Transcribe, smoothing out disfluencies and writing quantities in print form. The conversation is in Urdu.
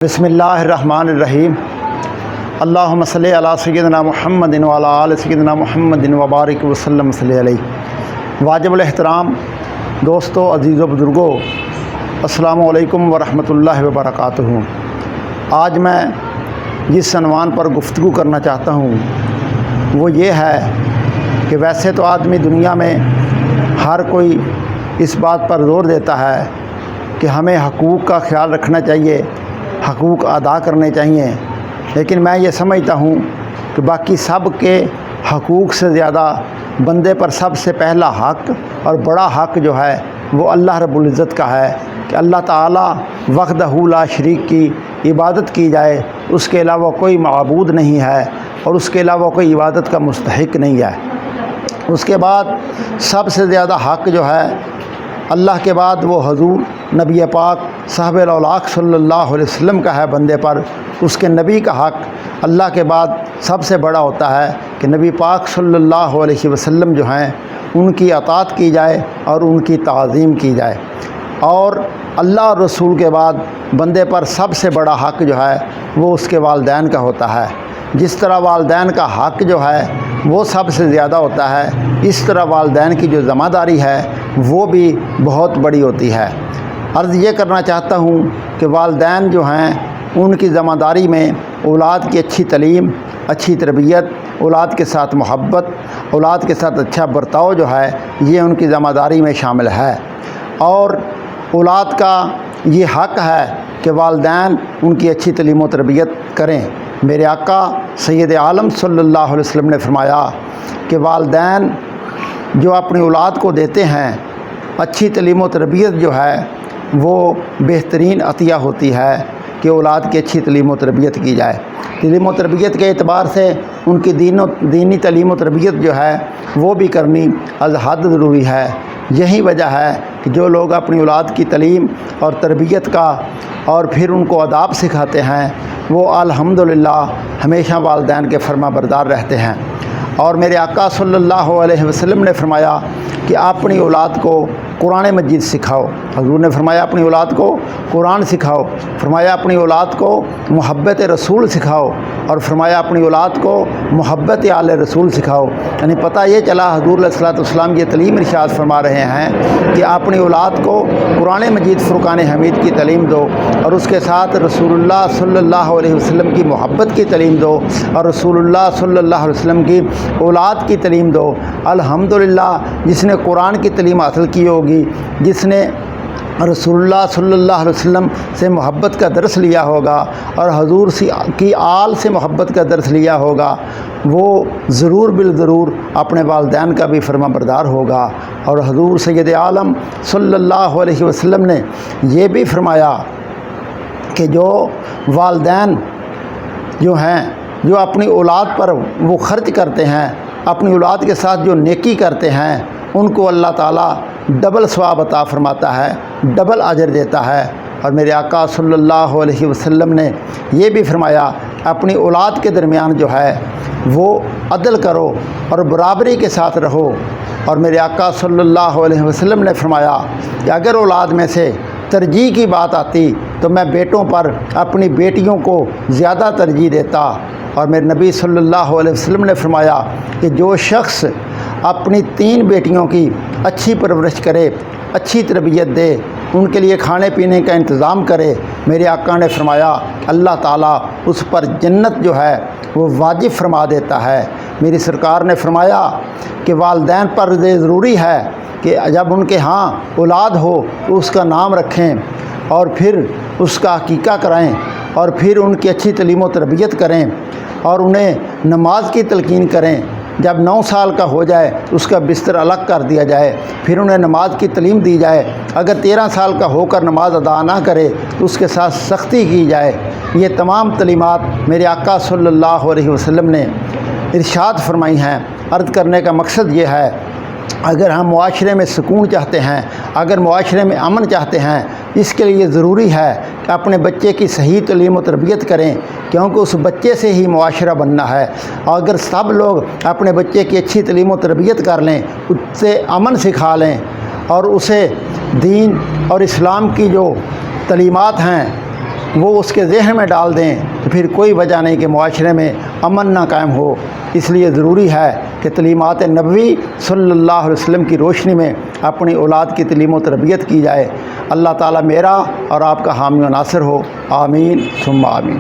بسم اللہ الرحمن الرحیم اللہم صلی علی سیدنا محمد وعلی آل سیدنا محمد وبارک وسلم صلی علیہ۔ واجب الاحترام دوستو، عزیز و بزرگو، السلام علیکم ورحمۃ اللہ وبرکاتہ۔ آج میں جس عنوان پر گفتگو کرنا چاہتا ہوں وہ یہ ہے کہ ویسے تو آدمی دنیا میں ہر کوئی اس بات پر زور دیتا ہے کہ ہمیں حقوق کا خیال رکھنا چاہیے، حقوق ادا کرنے چاہیے، لیکن میں یہ سمجھتا ہوں کہ باقی سب کے حقوق سے زیادہ بندے پر سب سے پہلا حق اور بڑا حق جو ہے وہ اللہ رب العزت کا ہے کہ اللہ تعالیٰ وحدہ لا شریک کی عبادت کی جائے، اس کے علاوہ کوئی معبود نہیں ہے اور اس کے علاوہ کوئی عبادت کا مستحق نہیں ہے۔ اس کے بعد سب سے زیادہ حق جو ہے اللہ کے بعد وہ حضور نبی پاک صاحب الاولاق صلی اللہ علیہ وسلم کا ہے بندے پر۔ اس کے نبی کا حق اللہ کے بعد سب سے بڑا ہوتا ہے کہ نبی پاک صلی اللہ علیہ وسلم جو ہیں ان کی اطاعت کی جائے اور ان کی تعظیم کی جائے۔ اور اللہ اور رسول کے بعد بندے پر سب سے بڑا حق جو ہے وہ اس کے والدین کا ہوتا ہے۔ جس طرح والدین کا حق جو ہے وہ سب سے زیادہ ہوتا ہے، اس طرح والدین کی جو ذمہ داری ہے وہ بھی بہت بڑی ہوتی ہے۔ عرض یہ کرنا چاہتا ہوں کہ والدین جو ہیں ان کی ذمہ داری میں اولاد کی اچھی تعلیم، اچھی تربیت، اولاد کے ساتھ محبت، اولاد کے ساتھ اچھا برتاؤ جو ہے یہ ان کی ذمہ داری میں شامل ہے۔ اور اولاد کا یہ حق ہے کہ والدین ان کی اچھی تعلیم و تربیت کریں۔ میرے آقا سید عالم صلی اللہ علیہ وسلم نے فرمایا کہ والدین جو اپنی اولاد کو دیتے ہیں اچھی تعلیم و تربیت جو ہے وہ بہترین عطیہ ہوتی ہے کہ اولاد کی اچھی تعلیم و تربیت کی جائے۔ تعلیم و تربیت کے اعتبار سے ان کی دینی تعلیم و تربیت جو ہے وہ بھی کرنی از حد ضروری ہے۔ یہی وجہ ہے کہ جو لوگ اپنی اولاد کی تعلیم اور تربیت کا اور پھر ان کو آداب سکھاتے ہیں وہ الحمدللہ ہمیشہ والدین کے فرما بردار رہتے ہیں۔ اور میرے آقا صلی اللہ علیہ وسلم نے فرمایا کہ اپنی اولاد کو قرآن مجید سکھاؤ۔ حضور نے فرمایا اپنی اولاد کو قرآن سکھاؤ، فرمایا اپنی اولاد کو محبت رسول سکھاؤ، اور فرمایا اپنی اولاد کو محبت آل رسول سکھاؤ۔ یعنی پتہ یہ چلا حضور علیہ الصلوۃ والسلام یہ تعلیم ارشاد فرما رہے ہیں کہ اپنی اولاد کو قرآن مجید فرقان حمید کی تعلیم دو، اور اس کے ساتھ رسول اللہ صلی اللہ علیہ وسلم کی محبت کی تعلیم دو، اور رسول اللہ صلی اللہ علیہ وسلم کی اولاد کی تعلیم دو۔ الحمدللہ جس نے قرآن کی تعلیم حاصل کی ہوگی، جس نے رسول اللہ صلی اللہ علیہ وسلم سے محبت کا درس لیا ہوگا اور حضور کی آل سے محبت کا درس لیا ہوگا، وہ ضرور بالضرور اپنے والدین کا بھی فرما بردار ہوگا۔ اور حضور سید عالم صلی اللہ علیہ وسلم نے یہ بھی فرمایا کہ جو والدین جو ہیں جو اپنی اولاد پر وہ خرچ کرتے ہیں، اپنی اولاد کے ساتھ جو نیکی کرتے ہیں، ان کو اللہ تعالیٰ ڈبل ثواب عطا فرماتا ہے، ڈبل اجر دیتا ہے۔ اور میرے آقا صلی اللہ علیہ وسلم نے یہ بھی فرمایا اپنی اولاد کے درمیان جو ہے وہ عدل کرو اور برابری کے ساتھ رہو۔ اور میرے آقا صلی اللہ علیہ وسلم نے فرمایا کہ اگر اولاد میں سے ترجیح کی بات آتی تو میں بیٹوں پر اپنی بیٹیوں کو زیادہ ترجیح دیتا۔ اور میرے نبی صلی اللہ علیہ وسلم نے فرمایا کہ جو شخص اپنی 3 بیٹیوں کی اچھی پرورش کرے، اچھی تربیت دے، ان کے لیے کھانے پینے کا انتظام کرے، میرے آقا نے فرمایا اللہ تعالیٰ اس پر جنت جو ہے وہ واجب فرما دیتا ہے۔ میری سرکار نے فرمایا کہ والدین پر یہ ضروری ہے کہ جب ان کے ہاں اولاد ہو تو اس کا نام رکھیں اور پھر اس کا عقیقہ کرائیں اور پھر ان کی اچھی تعلیم و تربیت کریں اور انہیں نماز کی تلقین کریں۔ جب 9 سال کا ہو جائے اس کا بستر الگ کر دیا جائے، پھر انہیں نماز کی تعلیم دی جائے۔ اگر 13 سال کا ہو کر نماز ادا نہ کرے تو اس کے ساتھ سختی کی جائے۔ یہ تمام تعلیمات میرے آقا صلی اللہ علیہ وسلم نے ارشاد فرمائی ہیں۔ عرض کرنے کا مقصد یہ ہے اگر ہم معاشرے میں سکون چاہتے ہیں، اگر معاشرے میں امن چاہتے ہیں، اس کے لیے ضروری ہے کہ اپنے بچے کی صحیح تعلیم و تربیت کریں، کیونکہ اس بچے سے ہی معاشرہ بننا ہے۔ اور اگر سب لوگ اپنے بچے کی اچھی تعلیم و تربیت کر لیں، اس سے امن سکھا لیں اور اسے دین اور اسلام کی جو تعلیمات ہیں وہ اس کے ذہن میں ڈال دیں تو پھر کوئی وجہ نہیں کہ معاشرے میں امن نہ قائم ہو۔ اس لیے ضروری ہے کہ تعلیمات نبوی صلی اللہ علیہ وسلم کی روشنی میں اپنی اولاد کی تعلیم و تربیت کی جائے۔ اللہ تعالیٰ میرا اور آپ کا حامی و ناصر ہو، آمین ثم آمین۔